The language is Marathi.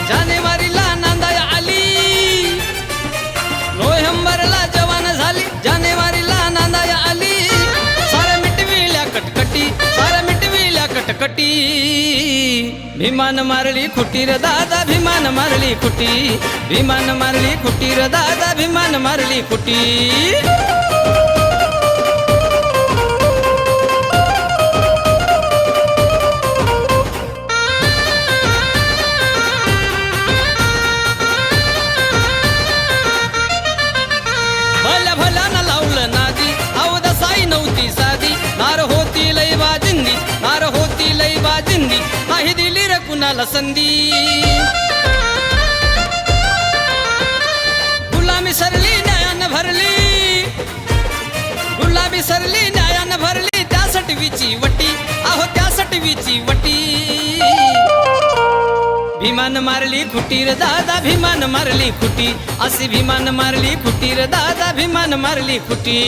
जानेवारीला नांदाय आली, नोव्हेंबरला जवान झाली, जानेवारीला नांदाय आली, साऱ्या मिटविल्या कटकटी, साऱ्या मिटविल्या कटकटी. भीमान मारली खुटी र दादा, भीमान मारली खुटी, भीमान मारली खुटी र दादा, भीमान मारली खुटी. भल्या भल्यानं लावलं नादी, अवदसाई नव्हती साधी, नार होती लई बाजिंदी, नार होती लई बाजिंदी, नाही दिली रे कुणाला संधी. गुलामी सरली न्यायानं भरली, गुलाबी सरली न्यायानं भरली, त्यासाठी विची वटी, अहो त्यासाठी विची वटी. भीमान मारली खुटी र दादा, भीमान मारली खुटी, अशी भीमान मारली खुटी र दादा, भीमान मारली खुटी.